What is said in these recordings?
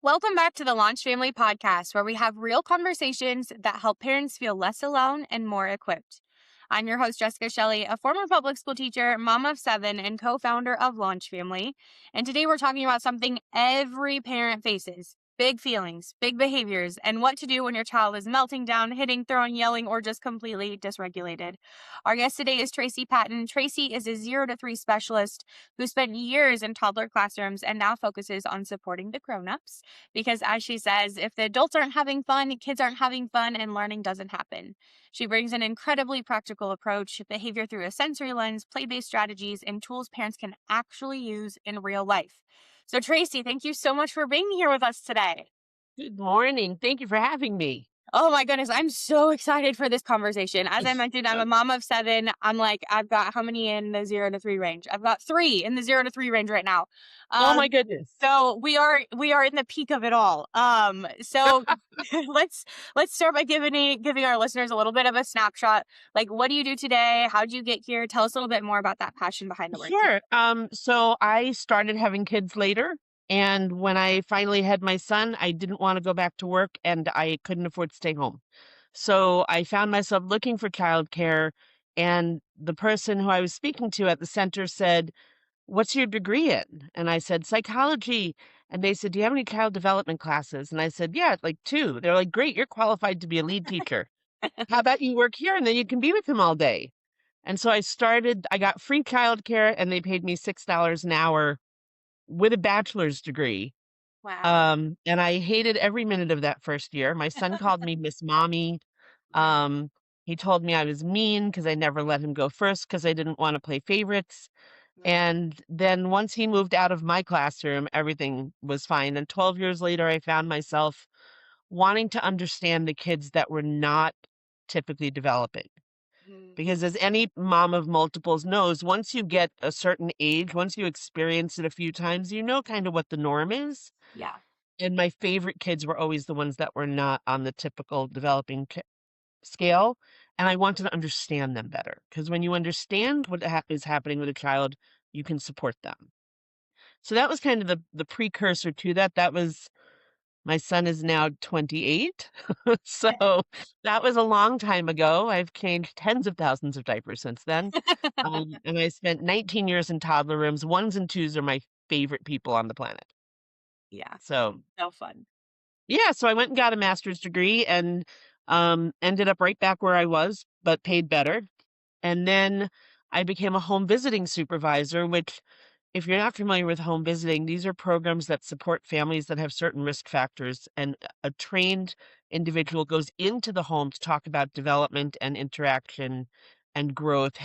Welcome back to the LaunchFamily Podcast, where we have real conversations that help parents feel less alone and more equipped. I'm your host, Jessica Shelley, a former public school teacher, mom of 7, and co-founder of LaunchFamily. And today we're talking about something every parent faces: big feelings, big behaviors, and what to do when your child is melting down, hitting, throwing, yelling, or just completely dysregulated. Our guest today is Tracy Patton. Tracy is a 0 to 3 specialist who spent years in toddler classrooms and now focuses on supporting the grown-ups. Because as she says, if the adults aren't having fun, kids aren't having fun, and learning doesn't happen. She brings an incredibly practical approach, behavior through a sensory lens, play-based strategies, and tools parents can actually use in real life. So Tracy, thank you so much for being here with us today. Good morning. Thank you for having me. Oh my goodness, I'm so excited for this conversation. As I mentioned, I'm a mom of 7. I've got how many in the 0 to 3 range? I've got 3 in the 0 to 3 range right now. Oh my goodness. So we are in the peak of it all. So let's start by giving our listeners a little bit of a snapshot. Like, what do you do today? How'd you get here? Tell us a little bit more about that passion behind the work. Sure. So I started having kids later. And when I finally had my son, I didn't want to go back to work and I couldn't afford to stay home. So I found myself looking for childcare. And the person who I was speaking to at the center said, "What's your degree in?" And I said, "Psychology." And they said, "Do you have any child development classes?" And I said, "Yeah, like 2. They're like, "Great, you're qualified to be a lead teacher. How about you work here and then you can be with him all day?" And so I got free childcare and they paid me $6 an hour with a bachelor's degree. Wow. And I hated every minute of that first year. My son called me Miss Mommy. Um, he told me I was mean because I never let him go first because I didn't want to play favorites. And then once he moved out of my classroom, everything was fine. And 12 years later, I found myself wanting to understand the kids that were not typically developing. Because as any mom of multiples knows, once you get a certain age, once you experience it a few times, you know kind of what the norm is. Yeah. And my favorite kids were always the ones that were not on the typical developing scale. And I wanted to understand them better. Because when you understand what is happening with a child, you can support them. So that was kind of the precursor to that. My son is now 28. So that was a long time ago. I've changed tens of thousands of diapers since then. And I spent 19 years in toddler rooms. 1s and 2s are my favorite people on the planet. Yeah. So So fun. yeah, so I went and got a master's degree and ended up right back where I was, but paid better. And then I became a home visiting supervisor, which, if you're not familiar with home visiting, these are programs that support families that have certain risk factors. And a trained individual goes into the home to talk about development and interaction and growth.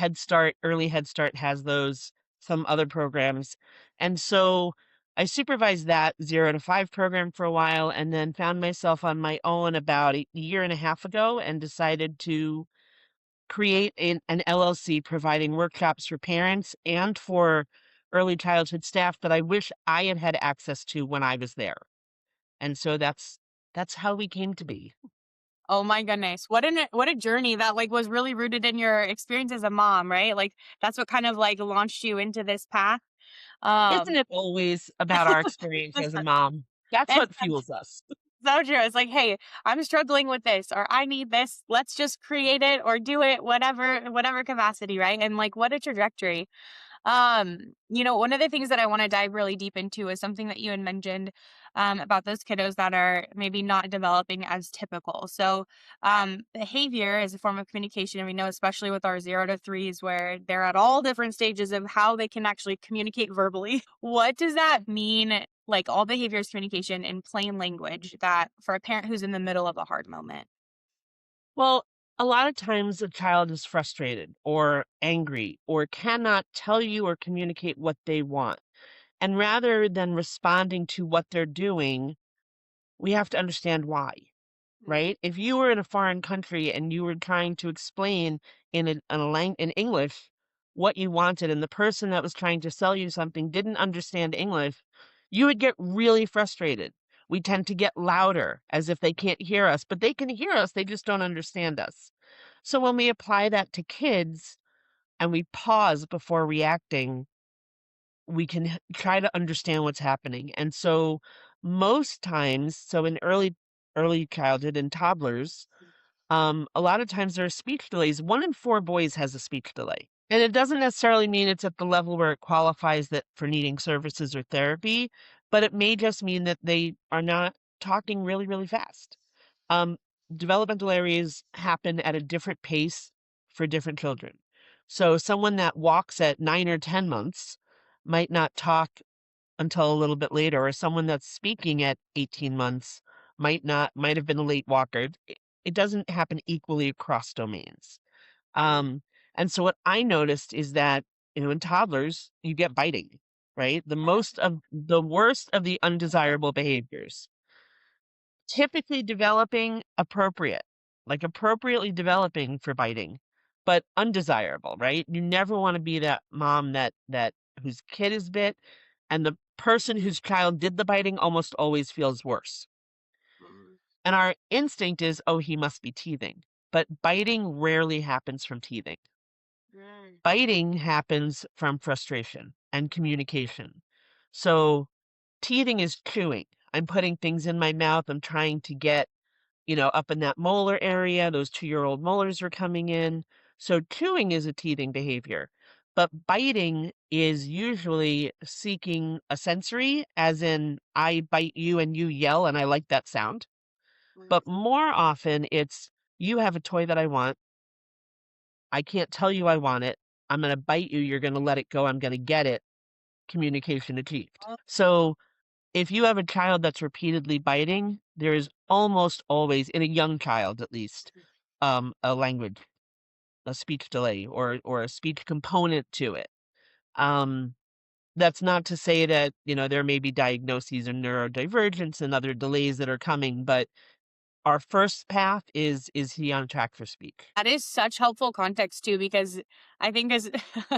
Early Head Start has those, some other programs. And so I supervised that 0 to 5 program for a while and then found myself on my own about a year and a half ago and decided to create an LLC providing workshops for parents and for early childhood staff that I wish I had had access to when I was there. And so that's how we came to be. Oh my goodness. What a journey that was really rooted in your experience as a mom, right? Like that's what kind of launched you into this path. Isn't Um it always about our experience as a mom? That's it's what fuels us. so true. It's like, hey, I'm struggling with this or I need this. Let's just create it or do it, whatever capacity, right? And what a trajectory. One of the things that I want to dive really deep into is something that you had mentioned about those kiddos that are maybe not developing as typical. So, behavior is a form of communication. And we know, especially with our 0 to 3s, where they're at all different stages of how they can actually communicate verbally. What does that mean? Like, all behavior is communication in plain language, that for a parent who's in the middle of a hard moment. Well, a lot of times a child is frustrated or angry or cannot tell you or communicate what they want. And rather than responding to what they're doing, we have to understand why. Right? If you were in a foreign country and you were trying to explain in English what you wanted, and the person that was trying to sell you something didn't understand English, you would get really frustrated. We tend to get louder as if they can't hear us, but they can hear us, they just don't understand us. So when we apply that to kids and we pause before reacting, we can try to understand what's happening. And so Most times, so in early childhood and toddlers, a lot of times there are speech delays. 1 in 4 boys has a speech delay. And it doesn't necessarily mean it's at the level where it qualifies that for needing services or therapy, but it may just mean that they are not talking really, really fast. Um, Developmental areas happen at a different pace for different children. So someone that walks at 9 or 10 months might not talk until a little bit later, or someone that's speaking at 18 months might have been a late walker. It doesn't happen equally across domains. Um, and so what I noticed is that, in toddlers, you get biting, right? The worst of the undesirable behaviors, typically developing appropriate, like appropriately developing for biting, but undesirable, right? You never want to be that mom that whose kid is bit, and the person whose child did the biting almost always feels worse. Mm. And our instinct is, oh, he must be teething. But biting rarely happens from teething. Mm. Biting happens from frustration and communication. So teething is chewing. I'm putting things in my mouth. I'm trying to get, up in that molar area. Those 2-year-old molars are coming in. So chewing is a teething behavior. But biting is usually seeking a sensory, as in I bite you and you yell and I like that sound. But more often it's, you have a toy that I want. I can't tell you I want it. I'm going to bite you. You're going to let it go. I'm going to get it. Communication achieved. Oh, So if you have a child that's repeatedly biting, there is almost always, in a young child at least, a language, a speech delay, or a speech component to it. Um, that's not to say that, there may be diagnoses of neurodivergence and other delays that are coming, but our first path is he on track for speech? that is such helpful context too, because I think as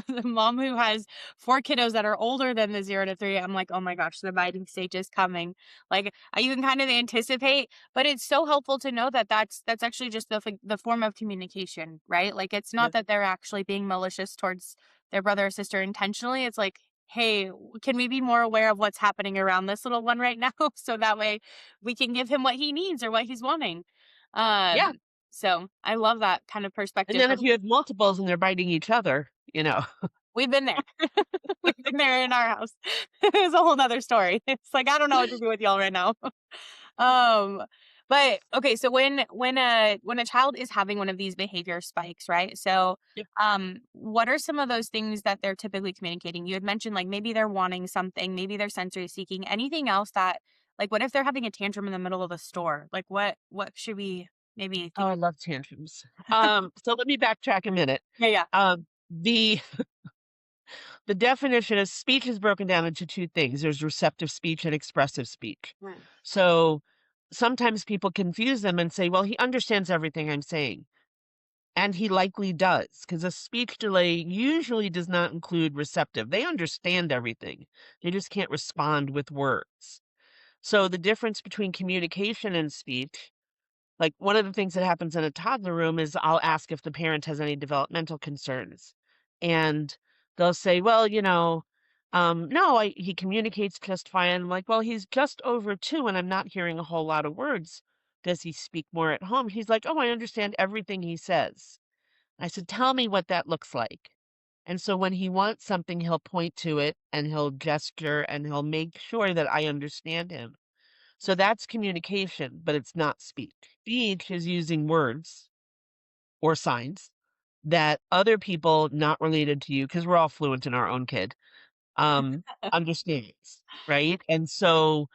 the mom who has 4 kiddos that are older than the 0 to 3, I'm like, oh my gosh, the biting stage is coming. Like you can kind of anticipate, but it's so helpful to know that that's actually just the form of communication, right? Like it's not Yep. that they're actually being malicious towards their brother or sister intentionally. It's like, hey, can we be more aware of what's happening around this little one right now, so that way we can give him what he needs or what he's wanting. Yeah. Um, so I love that kind of And perspective then if from you have multiples and they're biting each other, we've been there. We've been there in our house. It's a whole nother story. It's like I don't know what to do with y'all right now. Um, but okay, so when a child is having one of these behavior spikes, right? So Yep. what are some of those things that they're typically communicating? You had mentioned like maybe they're wanting something, maybe they're sensory seeking, anything else that like what if they're having a tantrum in the middle of the store? Like what should we maybe Oh, think? I love tantrums. So let me backtrack a minute. Yeah, yeah. The the definition of speech is broken down into 2 things. There's receptive speech and expressive speech. Mm. So sometimes people confuse them and say, well, he understands everything I'm saying. And he likely does, because a speech delay usually does not include receptive. They understand everything. They just can't respond with words. So the difference between communication and speech, like one of the things that happens in a toddler room is I'll ask if the parent has any developmental concerns. And they'll say, well, no, he communicates just fine. I'm like, well, he's just over 2 and I'm not hearing a whole lot of words. Does he speak more at home? He's like, oh, I understand everything he says. I said, tell me what that looks like. And so when he wants something, he'll point to it and he'll gesture and he'll make sure that I understand him. So that's communication, but it's not speech. Speech is using words or signs that other people not related to you, because we're all fluent in our own kid, understands, right? And so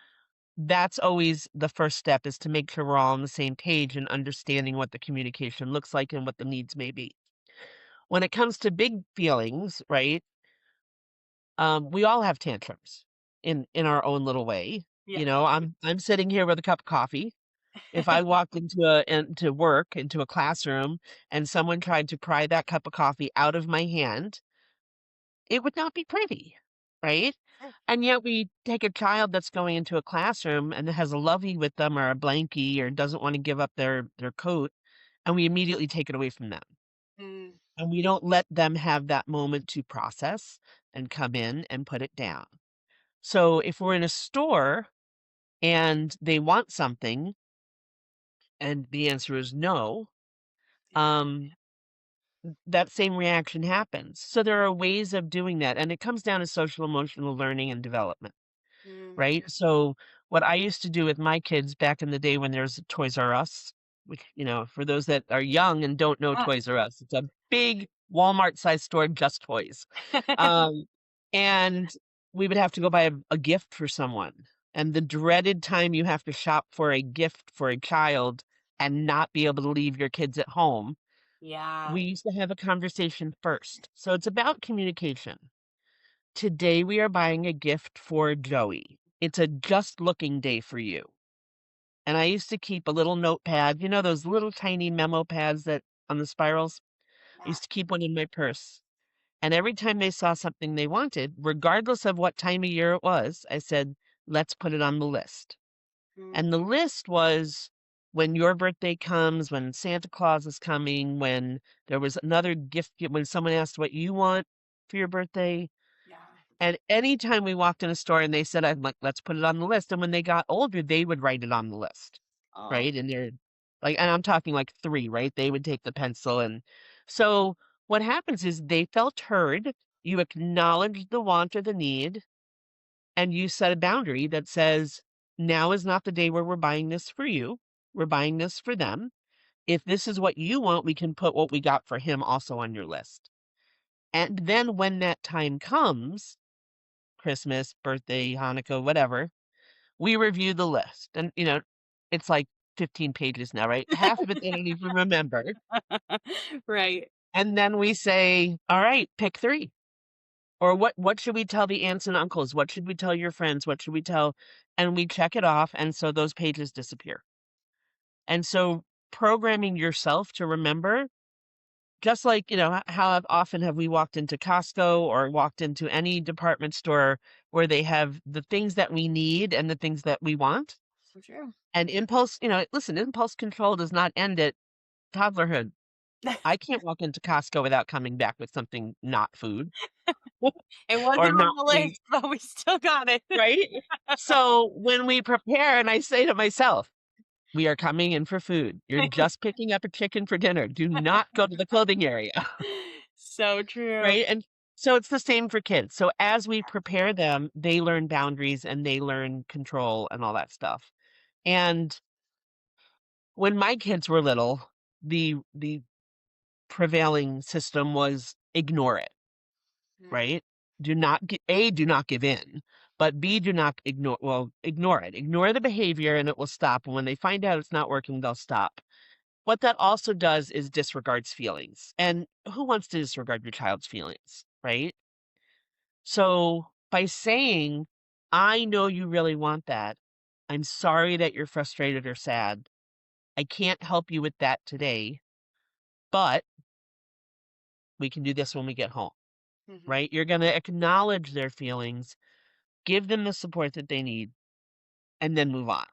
that's always the first step, is to make sure we're all on the same page and understanding what the communication looks like and what the needs may be. When it comes to big feelings, right? We all have tantrums in our own little way. Yeah. I'm sitting here with a cup of coffee. If I walked into a classroom and someone tried to pry that cup of coffee out of my hand, it would not be pretty, right? And yet we take a child that's going into a classroom and has a lovey with them or a blankie or doesn't want to give up their coat, and we immediately take it away from them. Mm. And we don't let them have that moment to process and come in and put it down. So if we're in a store and they want something and the answer is no, um, that same reaction happens. So there are ways of doing that. And it comes down to social emotional learning and development, Mm, right? So what I used to do with my kids back in the day when there's Toys R Us, which, for those that are young and don't know yeah. Toys R Us, it's a big Walmart-sized store, just toys. Um, and we would have to go buy a gift for someone. And the dreaded time you have to shop for a gift for a child and not be able to leave your kids at home, Yeah. we used to have a conversation first. So it's about communication. Today we are buying a gift for Joey. It's a just looking day for you. And I used to keep a little notepad, those little tiny memo pads that on the spirals. I Yeah. used to keep one in my purse. And every time they saw something they wanted, regardless of what time of year it was, I said, let's put it on the list. And the Mm, list was when your birthday comes, when Santa Claus is coming, when there was another gift, when someone asked what you want for your birthday. yeah. And anytime we walked in a store and they said, I'm like, let's put it on the list. And when they got older, they would write it on the list, Oh, right? And they're like, and I'm talking like 3, right? They would take the pencil. And so what happens is they felt heard. You acknowledged the want or the need, and you set a boundary that says, now is not the day where we're buying this for you. We're buying this for them. If this is what you want, we can put what we got for him also on your list. And then when that time comes, Christmas, birthday, Hanukkah, whatever, we review the list. And, it's like 15 pages now, right? Half of it they don't even remember. right. And then we say, all right, pick 3. Or what should we tell the aunts and uncles? What should we tell your friends? What should we tell? And we check it off. And so those pages disappear. And so programming yourself to remember, just like, how often have we walked into Costco or walked into any department store where they have the things that we need and the things that we want? So true. And impulse, listen, impulse control does not end at toddlerhood. I can't walk into Costco without coming back with something not food It or wasn't on not the meat, list, but we still got it. right? So when we prepare, and I say to myself, we are coming in for food. You're just picking up a chicken for dinner. Do not go to the clothing area, So true. right? And so it's the same for kids. So as we prepare them, they learn boundaries and they learn control and all that stuff. And when my kids were little, the prevailing system was ignore it, Mm, right? Do not give in, but B, do not ignore it. Ignore the behavior and it will stop. And when they find out it's not working, they'll stop. What that also does is disregards feelings. And who wants to disregard your child's feelings, right? So by saying, I know you really want that. I'm sorry that you're frustrated or sad. I can't help you with that today, but we can do this when we get home, mhm. right? You're going to acknowledge their feelings, give them the support that they need, and then move on.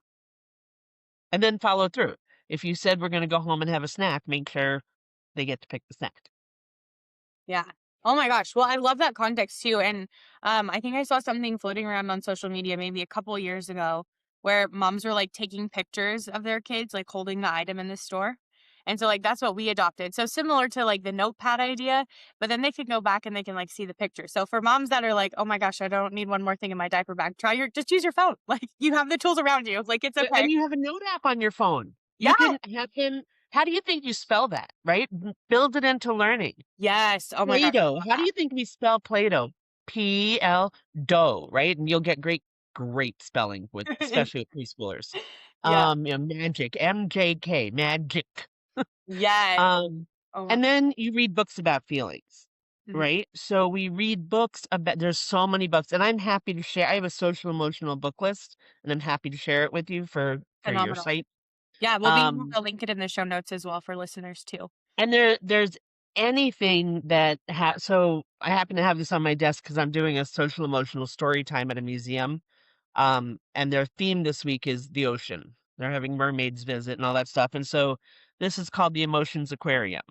And then follow through. If you said we're going to go home and have a snack, make sure they get to pick the snack. Yeah. Oh my gosh. Well, I love that context too. And I think I saw something floating around on social media maybe a couple years ago where moms were like taking pictures of their kids, like holding the item in the store. And so like that's what we adopted. So similar to like the notepad idea, but then they can go back and they can like see the picture. So for moms that are like, oh my gosh, I don't need one more thing in my diaper bag, just use your phone. Like you have the tools around you. Like it's okay. And you have a note app on your phone. Yeah. You can have him. How do you think you spell that, right? Build it into learning. Yes. Oh my gosh. Play-Doh. How do you think we spell Play-Doh? P-L dough, right? And you'll get great spelling with, especially with preschoolers. Yeah. Magic, MJK, magic. Yes. Um, Oh my. and then you read books about feelings, Mhm. right? So we read books about, there's so many books, and I'm happy to share. I have a social emotional book list, and I'm happy to share it with you for your Phenomenal. site. Yeah, we'll be able Um, to link it in the show notes as well for listeners too. and there's anything that so I happen to have this on my desk because I'm doing a social emotional story time at a museum. And their theme this week is the ocean. They're having mermaids visit and all that stuff. And so this is called the Emotions Aquarium,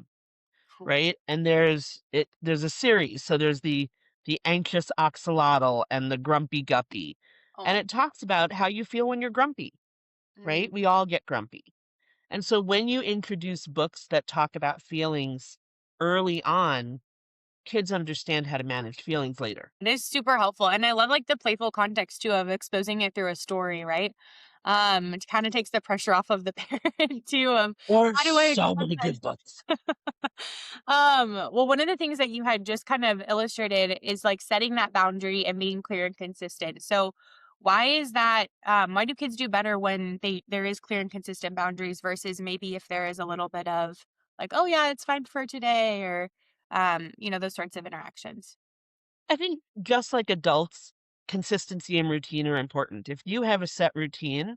Cool. right? And there's a series. So there's the anxious axolotl and the grumpy guppy. And Oh. it talks about how you feel when you're grumpy, right? Mm. We all get grumpy. And so when you introduce books that talk about feelings early on, kids understand how to manage feelings later. It is super helpful. And I love like the playful context too of exposing it through a story, right? It kind of takes the pressure off of the parent too. Or How do I so express many this? good books. Well, one of the things that you had just kind of illustrated is like setting that boundary and being clear and consistent. So why is that? Why do kids do better when there is clear and consistent boundaries versus maybe if there is a little bit of like, oh yeah, it's fine for today, or those sorts of interactions. I think just like adults, consistency and routine are important. If you have a set routine,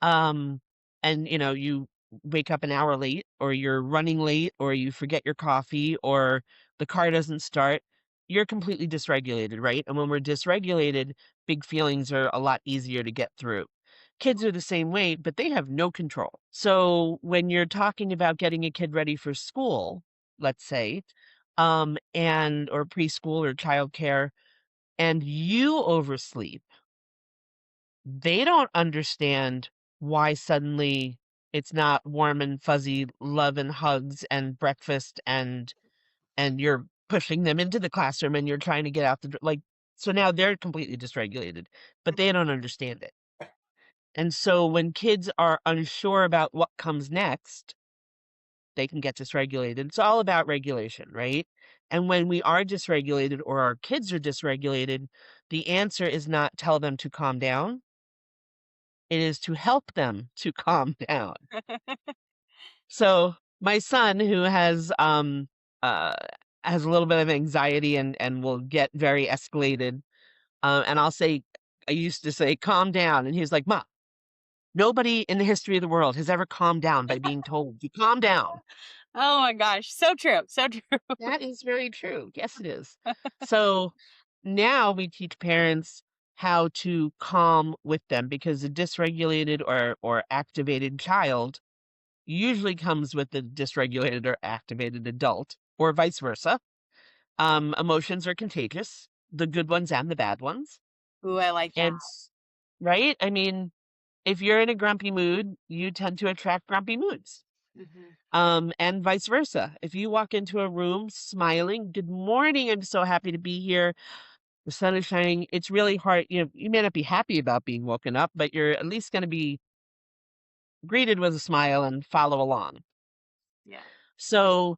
um, and you wake up an hour late, or you're running late, or you forget your coffee, or the car doesn't start, you're completely dysregulated, right? And when we're dysregulated, big feelings are a lot easier to get through. Kids are the same way, but they have no control. So when you're talking about getting a kid ready for school, let's say, and or preschool or childcare, and you oversleep, they don't understand why suddenly it's not warm and fuzzy love and hugs and breakfast, and you're pushing them into the classroom and you're trying to get out like, so now they're completely dysregulated, but they don't understand it. And so when kids are unsure about what comes next, they can get dysregulated. It's all about regulation, right? And when we are dysregulated or our kids are dysregulated, the answer is not tell them to calm down. It is to help them to calm down. So my son, who uh has a little bit of anxiety and will get very escalated, and I used to say, calm down, and he was like, "Ma, nobody in the history of the world has ever calmed down by being told to calm down." Oh my gosh, so true, so true. That is very true. Yes, it is. So now we teach parents how to calm with them, because a dysregulated or activated child usually comes with a dysregulated or activated adult, or vice versa. Emotions are contagious, the good ones and the bad ones. Ooh, I like that. And right? I mean, if you're in a grumpy mood, you tend to attract grumpy moods. Mhm. And vice versa. If you walk into a room smiling, good morning, I'm so happy to be here. The sun is shining. It's really hard. You may not be happy about being woken up, but you're at least going to be greeted with a smile and follow along. Yeah. So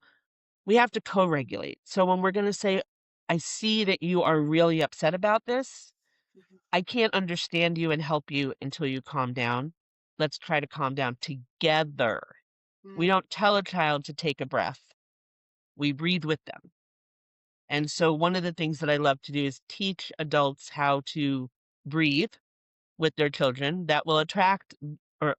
we have to co-regulate. So when we're going to say, I see that you are really upset about this, Mhm. I can't understand you and help you until you calm down. Let's try to calm down together. We Mm. don't tell a child to take a breath. We breathe with them. And so one of the things that I love to do is teach adults how to breathe with their children that will attract or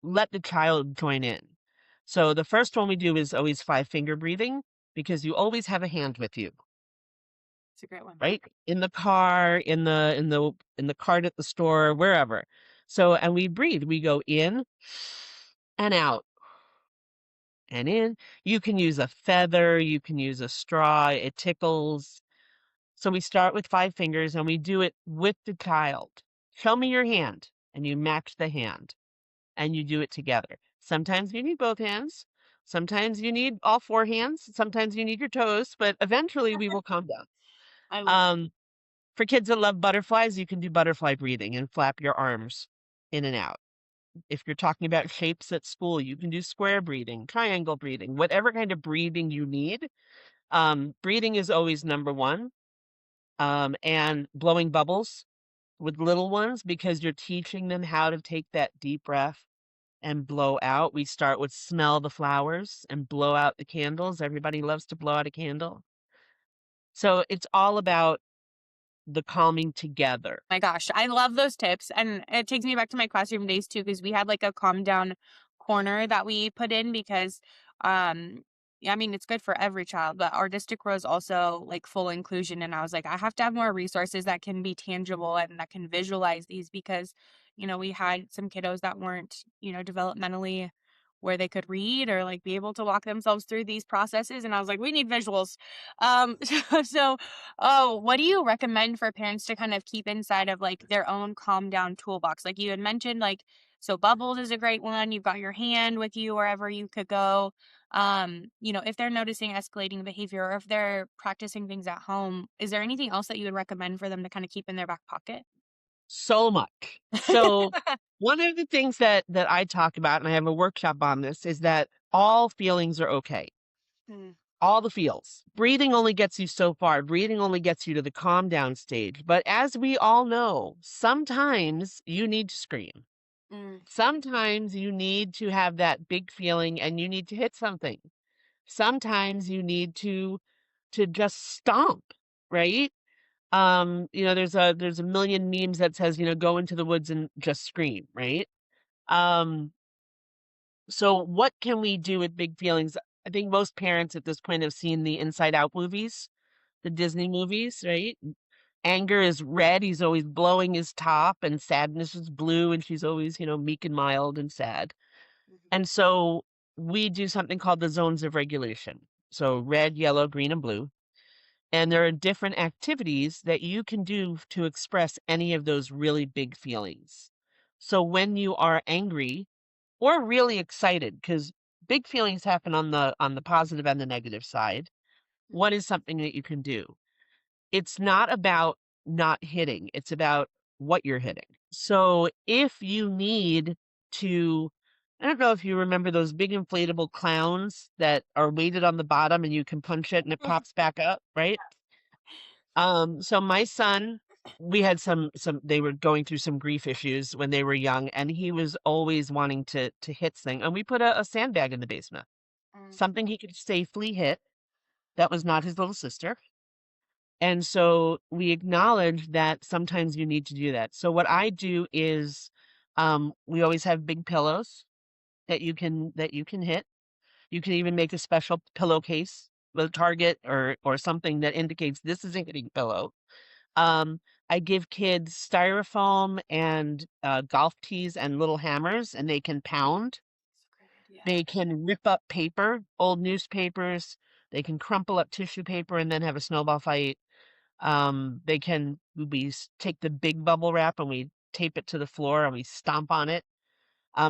let the child join in. So the first one we do is always 5-finger breathing, because you always have a hand with you, It's a great one. right? In the car, in the cart at the store, wherever. So, and we breathe. We go in and out and in. You can use a feather, you can use a straw, it tickles. So we start with 5 fingers and we do it with the child. Show me your hand, and you match the hand and you do it together. Sometimes you need both hands. Sometimes you need all 4 hands. Sometimes you need your toes, but eventually we will calm down. I love Um, for kids that love butterflies, you can do butterfly breathing and flap your arms in and out. If you're talking about shapes at school, you can do square breathing, triangle breathing, whatever kind of breathing you need. Breathing is always number one. And blowing bubbles with little ones, because you're teaching them how to take that deep breath and blow out. We start with smell the flowers and blow out the candles. Everybody loves to blow out a candle. So it's all about the calming together. my gosh, I love those tips. And it takes me back to my classroom days too, because we had like a calm down corner that we put in because, yeah, I mean, it's good for every child, but our district was also like full inclusion. And I was like, I have to have more resources that can be tangible and that can visualize these because, we had some kiddos that weren't, developmentally where they could read or like be able to walk themselves through these processes. And I was like, we need visuals. So, oh, what do you recommend for parents to kind of keep inside of like their own calm down toolbox? Like you had mentioned, like, so bubbles is a great one. You've got your hand with you wherever you could go. If they're noticing escalating behavior or if they're practicing things at home, is there anything else that you would recommend for them to kind of keep in their back pocket? So much. So one of the things that I talk about, and I have a workshop on this, is that all feelings are okay. Mm, All the feels. Breathing only gets you so far. Breathing only gets you to the calm down stage. But as we all know, sometimes you need to scream. mm, Sometimes you need to have that big feeling and you need to hit something. Sometimes you need to just stomp, right? There's a million memes that says, go into the woods and just scream, right? Um, so what can we do with big feelings? I think most parents at this point have seen the Inside Out movies, the Disney movies, right? Anger is red, he's always blowing his top, and sadness is blue, and she's always, meek and mild and sad. mhm, And so we do something called the zones of regulation. So red, yellow, green, and blue. And there are different activities that you can do to express any of those really big feelings. So when you are angry or really excited, because big feelings happen on the positive and the negative side, mhm, what is something that you can do? It's not about not hitting, it's about what you're hitting. So if you need to, I don't know if you remember those big inflatable clowns that are weighted on the bottom and you can punch it and it pops back up, right? So my son, we had some they were going through some grief issues when they were young, and he was always wanting to hit thing. And we put a sandbag in the basement, mm, something he could safely hit. That was not his little sister. And so we acknowledge that sometimes you need to do that. So what I do is we always have big pillows that you can hit. You can even make a special pillowcase with a target or something that indicates this is a hitting pillow. Um, I give kids styrofoam and golf tees and little hammers, and they can pound. that's a great idea. They can rip up paper, old newspapers. They can crumple up tissue paper and then have a snowball fight. Take the big bubble wrap and we tape it to the floor and we stomp on it.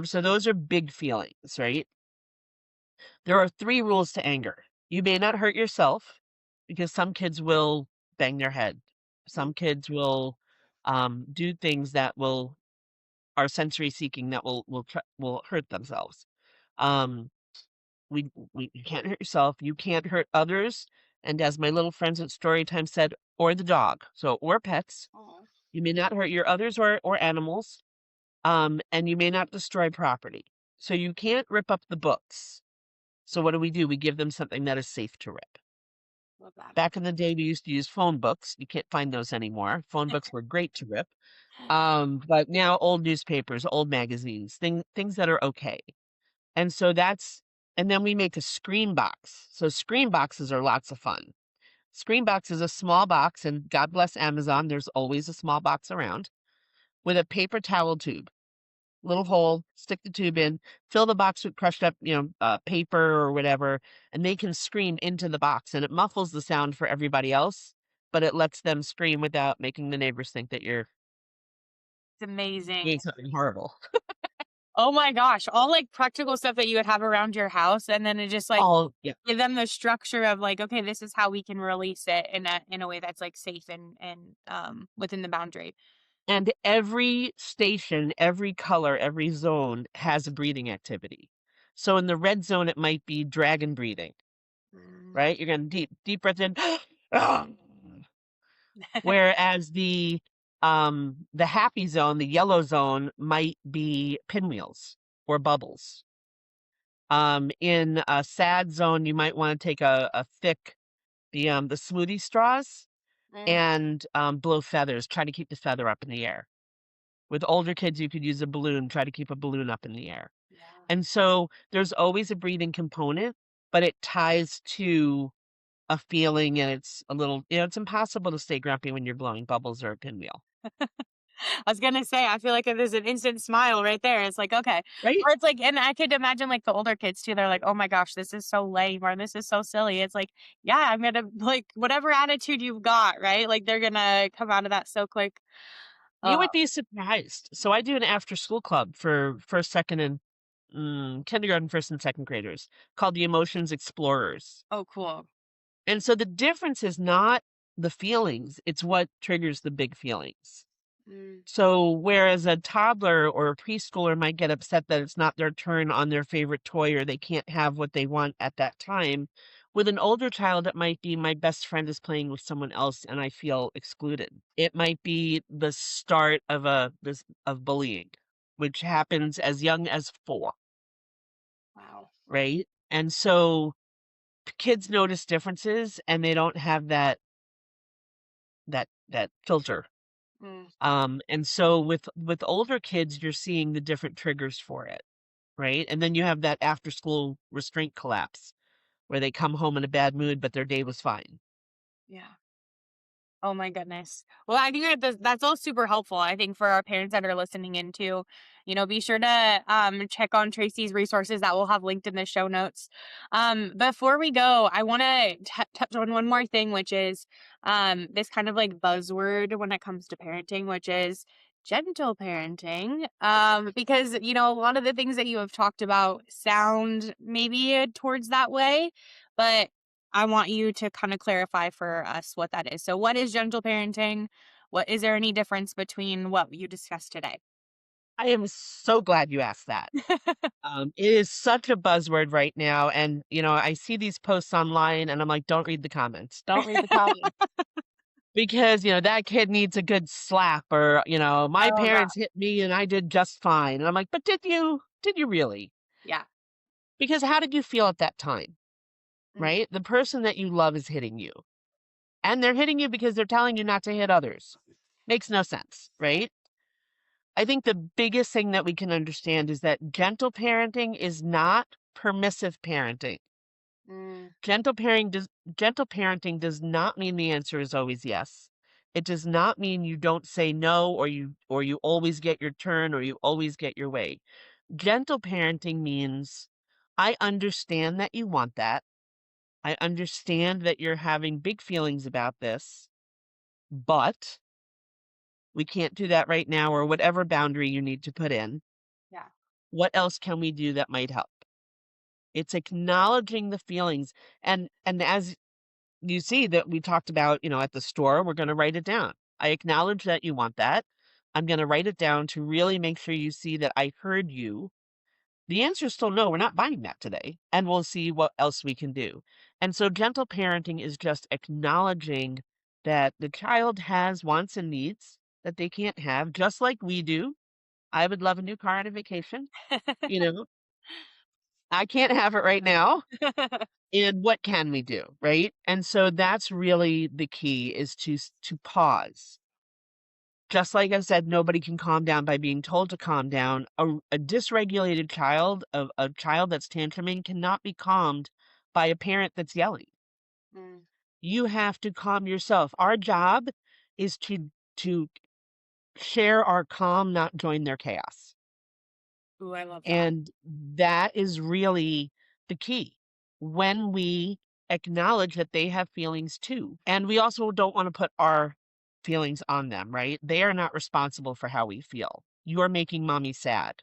So those are big feelings, right? There are 3 rules to anger. You may not hurt yourself because some kids will bang their head. Mm, Some kids will do things that will are sensory seeking that will hurt themselves. Um, you can't hurt yourself. You can't hurt others. And as my little friends at Storytime said, or the dog, so or pets. aw, You may not hurt your others or animals. And you may not destroy property. So you can't rip up the books. So what do? We give them something that is safe to rip. love that. Back in the day, we used to use phone books. You can't find those anymore. Phone books were great to rip. But now old newspapers, old magazines, things that are okay. And so and then we make a screen box. So screen boxes are lots of fun. Screen box is a small box, and God bless Amazon, there's always a small box around with a paper towel tube. Little hole, stick the tube in, fill the box with crushed up, paper or whatever, and they can scream into the box, and it muffles the sound for everybody else, but it lets them scream without making the neighbors think that you're It's amazing. doing something horrible. Oh my gosh, all like practical stuff that you would have around your house, and then it just like Oh, yeah. give them the structure of like, okay, this is how we can release it in a way that's like safe and within the boundary. And every station, every color, every zone has a breathing activity. So in the red zone, it might be dragon breathing, Mm. right? You're going to deep breath in. Whereas the happy zone, the yellow zone, might be pinwheels or bubbles. In a sad zone, you might want to take a thick the smoothie straws Mm, and blow feathers. Try to keep the feather up in the air. With older kids, you could use a balloon. Try to keep a balloon up in the air. yeah. And so there's always a breathing component, but it ties to a feeling, and it's a little, it's impossible to stay grumpy when you're blowing bubbles or a pinwheel. I was gonna say, I feel like if there's an instant smile right there, it's like, okay. right? Or it's like, and I could imagine like the older kids too, they're like, oh my gosh, this is so lame or this is so silly. It's like, yeah, I'm gonna like whatever attitude you've got, right? Like they're gonna come out of that so quick. You Uh, would be surprised. So I do an after school club for first, second, and kindergarten, first and second graders called the Emotions Explorers. oh, cool. And so the difference is not the feelings, it's what triggers the big feelings. Mm, So whereas a toddler or a preschooler might get upset that it's not their turn on their favorite toy or they can't have what they want at that time, with an older child, it might be my best friend is playing with someone else and I feel excluded. It might be the start of of bullying, which happens as young as 4, wow. right? And so kids notice differences and they don't have that filter. Mm, And so with older kids, you're seeing the different triggers for it, right? And then you have that after school restraint collapse where they come home in a bad mood, but their day was fine. yeah. Oh my goodness. Well, I think that's all super helpful. I think for our parents that are listening in too, be sure to check on Tracy's resources that we'll have linked in the show notes. Before we go, I want to touch on one more thing, which is this kind of like buzzword when it comes to parenting, which is gentle parenting. Because a lot of the things that you have talked about sound maybe towards that way, but I want you to kind of clarify for us what that is. So what is gentle parenting? What is there any difference between what you discussed today? I am so glad you asked that. It is such a buzzword right now. And, I see these posts online and I'm like, don't read the comments. Don't read the comments. Because, that kid needs a good slap or, my Oh god. parents hit me and I did just fine. And I'm like, but did you? Did you really? Yeah. Because how did you feel at that time? Mm, Right? The person that you love is hitting you. And they're hitting you because they're telling you not to hit others. Makes no sense, right? I think the biggest thing that we can understand is that gentle parenting is not permissive parenting. mm, Gentle parenting does not mean the answer is always yes. It does not mean you don't say no or you always get your turn or you always get your way. Gentle parenting means I understand that you want that. I understand that you're having big feelings about this, but we can't do that right now, or whatever boundary you need to put in. yeah. What else can we do that might help? It's acknowledging the feelings. And as you see that we talked about, at the store, we're going to write it down. I acknowledge that you want that. I'm going to write it down to really make sure you see that I heard you. The answer is still no, we're not buying that today. And we'll see what else we can do. And so gentle parenting is just acknowledging that the child has wants and needs that they can't have, just like we do. I would love a new car on a vacation. You know, I can't have it right now. And what can we do? Right. And so that's really the key is to pause. Just like I said, nobody can calm down by being told to calm down. A dysregulated child, a child that's tantruming, cannot be calmed by a parent that's yelling. Mm. You have to calm yourself. Our job is to share our calm, not join their chaos. Ooh, I love that. And that is really the key. When we acknowledge that they have feelings too. And we also don't want to put our feelings on them, right? They are not responsible for how we feel. You are making mommy sad,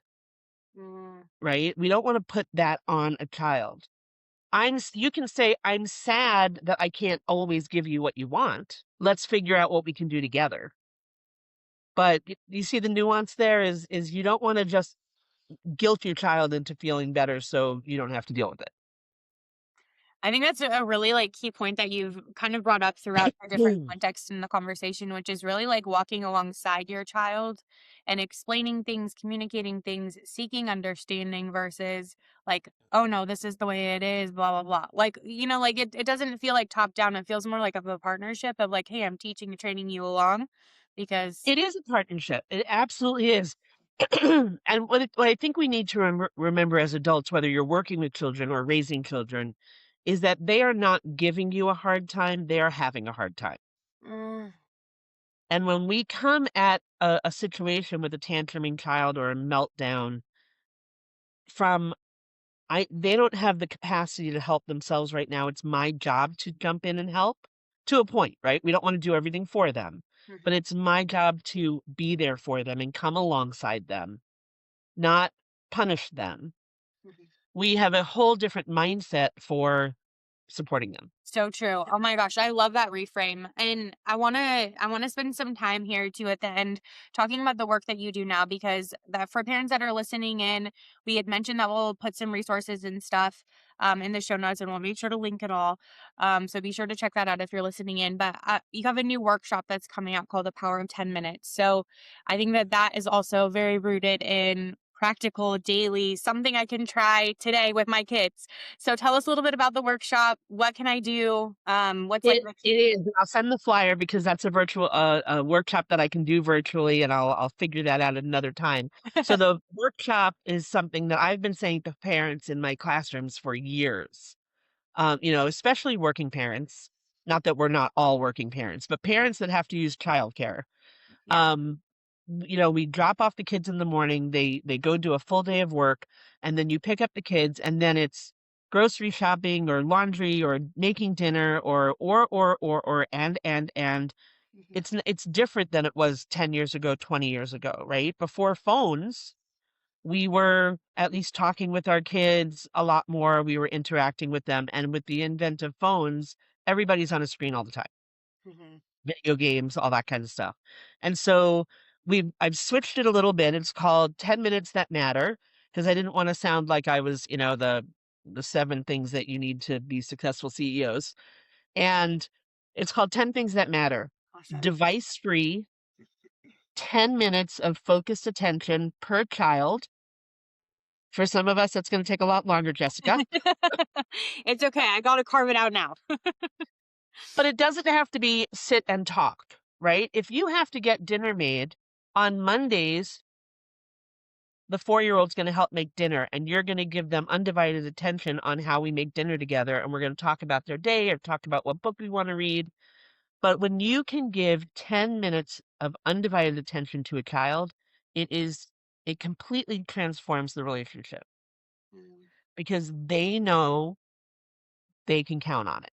Mm, right? We don't want to put that on a child. You can say, I'm sad that I can't always give you what you want. Let's figure out what we can do together. But you see the nuance there is you don't want to just guilt your child into feeling better so you don't have to deal with I think that's a really like key point that you've kind of brought up throughout the different it. contexts in the conversation, which is really like walking alongside your child and explaining things, communicating things, seeking understanding versus like, oh no, this is the way it is, blah, blah, blah. Like, like it doesn't feel like top down. It feels more like of a partnership of like, hey, I'm teaching and training you along because It is a partnership. It absolutely is. And what I think we need to remember as adults, whether you're working with children or raising children, is that they are not giving you a hard time, they are having a hard time. mm, And when we come at a situation with a tantruming child or a meltdown from they don't have the capacity to help themselves right now. It's my job to jump in and help to a point, right? We don't want to do everything for them, but Mhm. it's my job to be there for them and come alongside them, not punish them. Mhm. We have a whole different mindset for supporting them. So true. Oh my gosh, I love that reframe. And I want to spend some time here too at the end talking about the work that you do now, because that for parents that are listening in, we had mentioned that we'll put some resources and stuff in the show notes, and we'll make sure to link it all. So be sure to check that out if you're listening in. But you have a new workshop that's coming out called The Power of 10 Minutes. So I think that that is also very rooted in practical daily, something I can try today with my kids. So tell us a little bit about the workshop. What can I do? What's like the It key? is. I'll send the flyer because that's a virtual a workshop that I can do virtually, and I'll figure that out at another time. So the workshop is something that I've been saying to parents in my classrooms for years. Especially working parents. Not that we're not all working parents, but parents that have to use childcare. Yeah. Um, we drop off the kids in the morning, they go do a full day of work, and then you pick up the kids, and then it's grocery shopping or laundry or making dinner or, and. Mhm. It's different than it was 10 years ago, 20 years ago, right? Before phones, we were at least talking with our kids a lot more. We were interacting with them. And with the advent of phones, everybody's on a screen all the time, Mhm. video games, all that kind of stuff. And so I've switched it a little bit. It's called 10 Minutes That Matter because I didn't want to sound like I was, the 7 things that you need to be successful CEOs. And it's called 10 Things That Matter. Awesome. Device free, 10 minutes of focused attention per child. For some of us, that's going to take a lot longer, Jessica. It's okay. I got to carve it out now. But it doesn't have to be sit and talk, right? If you have to get dinner made on Mondays, the 4-year-old's going to help make dinner and you're going to give them undivided attention on how we make dinner together. And we're going to talk about their day or talk about what book we want to read. But when you can give 10 minutes of undivided attention to a child, it completely transforms the relationship Mm. because they know they can count on it,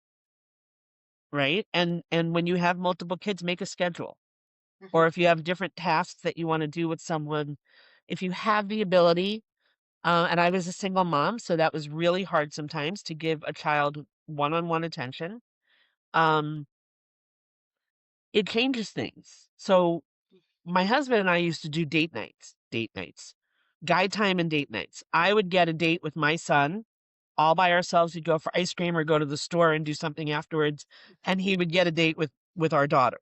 right? And when you have multiple kids, make a schedule. Or Mhm. if you have different tasks that you want to do with someone, if you have the ability, and I was a single mom, so that was really hard sometimes to give a child one-on-one attention. Um, it changes things. So my husband and I used to do date nights, guide time and date nights. I would get a date with my son all by ourselves. We'd go for ice cream or go to the store and do something afterwards. And he would get a date with our daughter.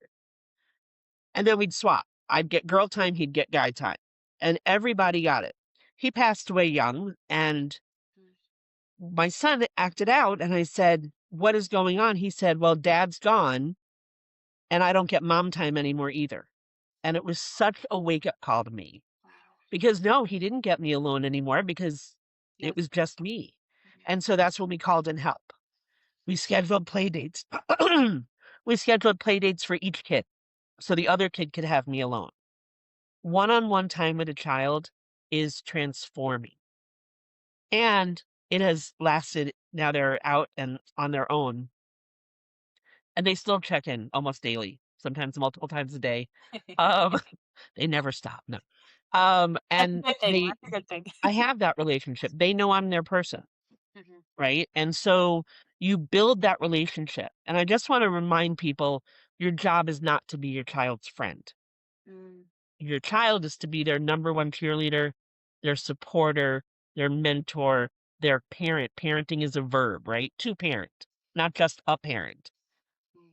And then we'd swap. I'd get girl time, he'd get guy time. And everybody got it. He passed away young, and my son acted out. And I said, "What is going on?" He said, "Well, dad's gone, and I don't get mom time anymore either." And it was such a wake up call to me Wow. because no, he didn't get me alone anymore because Yes. it was just me. And so that's when we called in help. We scheduled play dates. We scheduled play dates for each kid so the other kid could have me alone. One-on-one time with a child is transforming. And it has lasted, now they're out and on their own, and they still check in almost daily, sometimes multiple times a day. Um, they never stop, no. That's a And good thing. That's a good thing. I have that relationship. They know I'm their person, Mhm. right? And so you build that relationship. And I just want to remind people, your job is not to be your child's friend. Mm. Your child is to be their number one cheerleader, their supporter, their mentor, their parent. Parenting is a verb, right? To parent, not just a parent.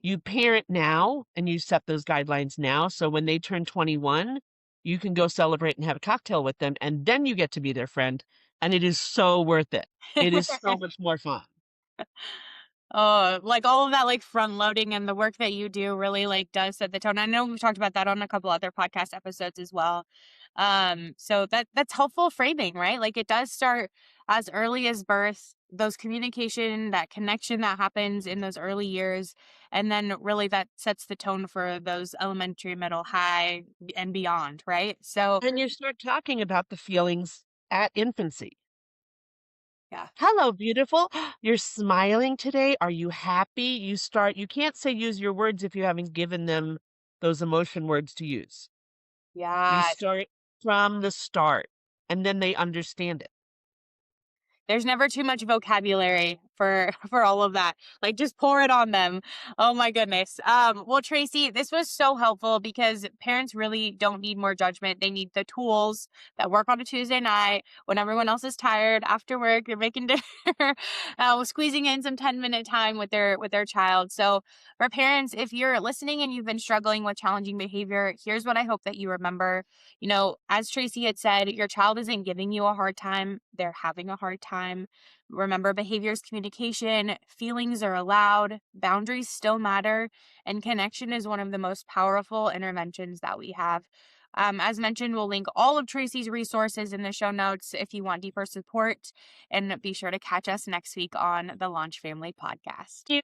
You parent now and you set those guidelines now. So when they turn 21, you can go celebrate and have a cocktail with them. And then you get to be their friend. And it is so worth it. It is so much more fun. Like all of that, like front loading and the work that you do really like does set the tone. I know we've talked about that on a couple other podcast episodes as well. So that's helpful framing, right? Like it does start as early as birth, those communication, that connection that happens in those early years. And then really that sets the tone for those elementary, middle, high, and beyond, right? So And you start talking about the feelings at infancy. yeah. Hello, beautiful. You're smiling today. Are you happy? You can't say use your words if you haven't given them those emotion words to use. You Yeah. start from the start and then they understand it. There's never too much vocabulary for for all of that. Like just pour it on them. Oh my goodness. Well, Tracy, this was so helpful because parents really don't need more judgment. They need the tools that work on a Tuesday night when everyone else is tired after work. You're making dinner, squeezing in some 10-minute time with their child. So for parents, if you're listening and you've been struggling with challenging behavior, here's what I hope that you remember. You know, as Tracy had said, your child isn't giving you a hard time, they're having a hard time. Remember, behaviors, communication, feelings are allowed, boundaries still matter, and connection is one of the most powerful interventions that we have. As mentioned, we'll link all of Tracy's resources in the show notes if you want deeper support. And be sure to catch us next week on the Launch Family Podcast.